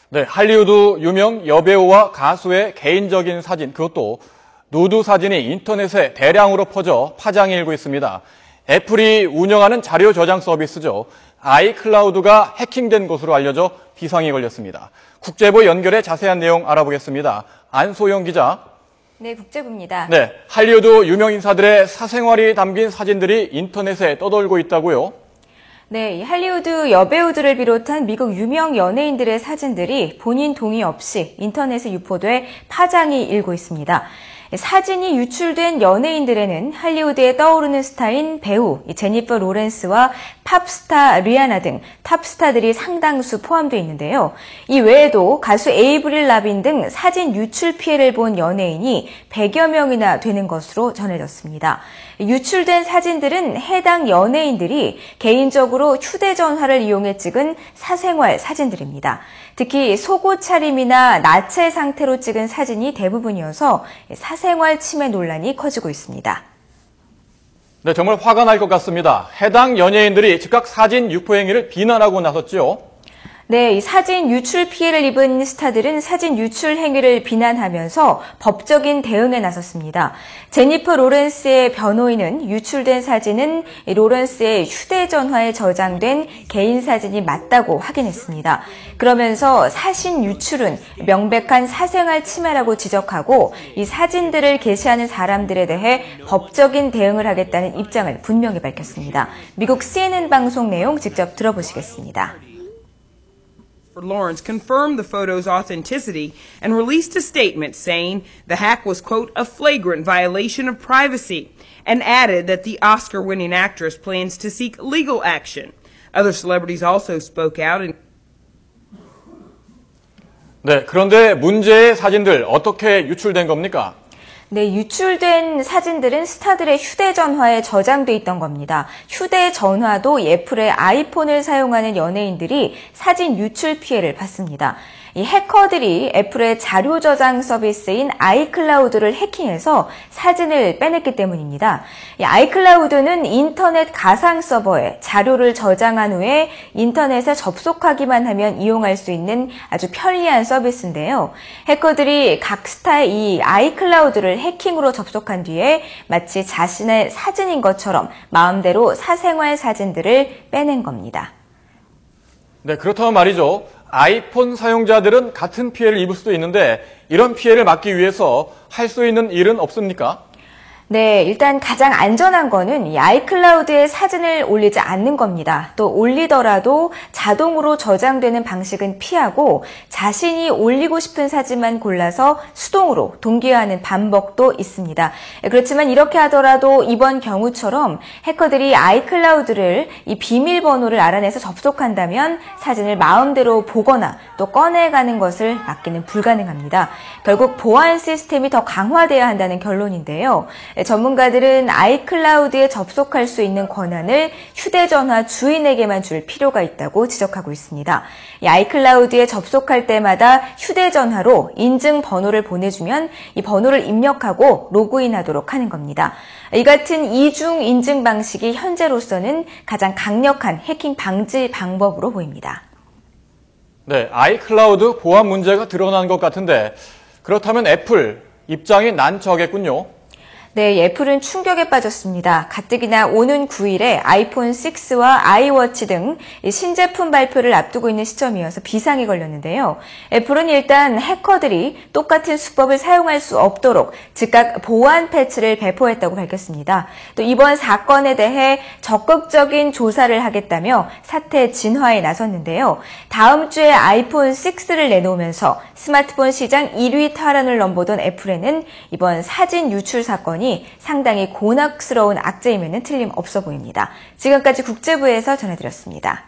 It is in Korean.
네, 할리우드 유명 여배우와 가수의 개인적인 사진, 그것도 누드 사진이 인터넷에 대량으로 퍼져 파장이 일고 있습니다. 애플이 운영하는 자료 저장 서비스죠. 아이클라우드가 해킹된 것으로 알려져 비상이 걸렸습니다. 국제부 연결해 자세한 내용 알아보겠습니다. 안소영 기자. 네, 국제부입니다. 네, 할리우드 유명 인사들의 사생활이 담긴 사진들이 인터넷에 떠돌고 있다고요? 네, 이 할리우드 여배우들을 비롯한 미국 유명 연예인들의 사진들이 본인 동의 없이 인터넷에 유포돼 파장이 일고 있습니다. 사진이 유출된 연예인들에는 할리우드에 떠오르는 스타인 배우 제니퍼 로렌스와 팝스타 리아나 등 탑스타들이 상당수 포함되어 있는데요. 이 외에도 가수 에이브릴 라빈 등 사진 유출 피해를 본 연예인이 100여 명이나 되는 것으로 전해졌습니다. 유출된 사진들은 해당 연예인들이 개인적으로 휴대전화를 이용해 찍은 사생활 사진들입니다. 특히 속옷 차림이나 나체 상태로 찍은 사진이 대부분이어서 사생활 침해 논란이 커지고 있습니다. 네, 정말 화가 날 것 같습니다. 해당 연예인들이 즉각 사진 유포 행위를 비난하고 나섰죠. 네, 이 사진 유출 피해를 입은 스타들은 사진 유출 행위를 비난하면서 법적인 대응에 나섰습니다. 제니퍼 로렌스의 변호인은 유출된 사진은 로렌스의 휴대전화에 저장된 개인 사진이 맞다고 확인했습니다. 그러면서 사진 유출은 명백한 사생활 침해라고 지적하고 이 사진들을 게시하는 사람들에 대해 법적인 대응을 하겠다는 입장을 분명히 밝혔습니다. 미국 CNN 방송 내용 직접 들어보시겠습니다. Lawrence confirmed the photo's authenticity and released a statement saying the hack was, quote, a flagrant violation of privacy, and added that the Oscar-winning actress plans to seek legal action. Other celebrities also spoke out and 네, 그런데 문제의 사진들 어떻게 유출된 겁니까? 네, 유출된 사진들은 스타들의 휴대전화에 저장돼 있던 겁니다. 휴대전화도 애플의 아이폰을 사용하는 연예인들이 사진 유출 피해를 받습니다. 이 해커들이 애플의 자료 저장 서비스인 아이클라우드를 해킹해서 사진을 빼냈기 때문입니다. 이 아이클라우드는 인터넷 가상 서버에 자료를 저장한 후에 인터넷에 접속하기만 하면 이용할 수 있는 아주 편리한 서비스인데요. 해커들이 각 스타의 이 아이클라우드를 해킹으로 접속한 뒤에 마치 자신의 사진인 것처럼 마음대로 사생활 사진들을 빼낸 겁니다. 네, 그렇다면 말이죠. 아이폰 사용자들은 같은 피해를 입을 수도 있는데 이런 피해를 막기 위해서 할 수 있는 일은 없습니까? 네, 일단 가장 안전한 거는 이 아이클라우드에 사진을 올리지 않는 겁니다. 또 올리더라도 자동으로 저장되는 방식은 피하고 자신이 올리고 싶은 사진만 골라서 수동으로 동기화하는 방법도 있습니다. 그렇지만 이렇게 하더라도 이번 경우처럼 해커들이 아이클라우드를 이 비밀번호를 알아내서 접속한다면 사진을 마음대로 보거나 또 꺼내가는 것을 막기는 불가능합니다. 결국 보안 시스템이 더 강화돼야 한다는 결론인데요. 전문가들은 아이클라우드에 접속할 수 있는 권한을 휴대전화 주인에게만 줄 필요가 있다고 지적하고 있습니다. 이 아이클라우드에 접속할 때마다 휴대전화로 인증 번호를 보내주면 이 번호를 입력하고 로그인하도록 하는 겁니다. 이 같은 이중 인증 방식이 현재로서는 가장 강력한 해킹 방지 방법으로 보입니다. 네, 아이클라우드 보안 문제가 드러난 것 같은데 그렇다면 애플 입장이 난처하겠군요. 네, 애플은 충격에 빠졌습니다. 가뜩이나 오는 9일에 아이폰 6와 아이워치 등 신제품 발표를 앞두고 있는 시점이어서 비상이 걸렸는데요. 애플은 일단 해커들이 똑같은 수법을 사용할 수 없도록 즉각 보안 패치를 배포했다고 밝혔습니다. 또 이번 사건에 대해 적극적인 조사를 하겠다며 사태 진화에 나섰는데요. 다음 주에 아이폰 6를 내놓으면서 스마트폰 시장 1위 탈환을 넘보던 애플에는 이번 사진 유출 사건이 상당히 곤혹스러운 악재임에는 틀림없어 보입니다. 지금까지 국제부에서 전해드렸습니다.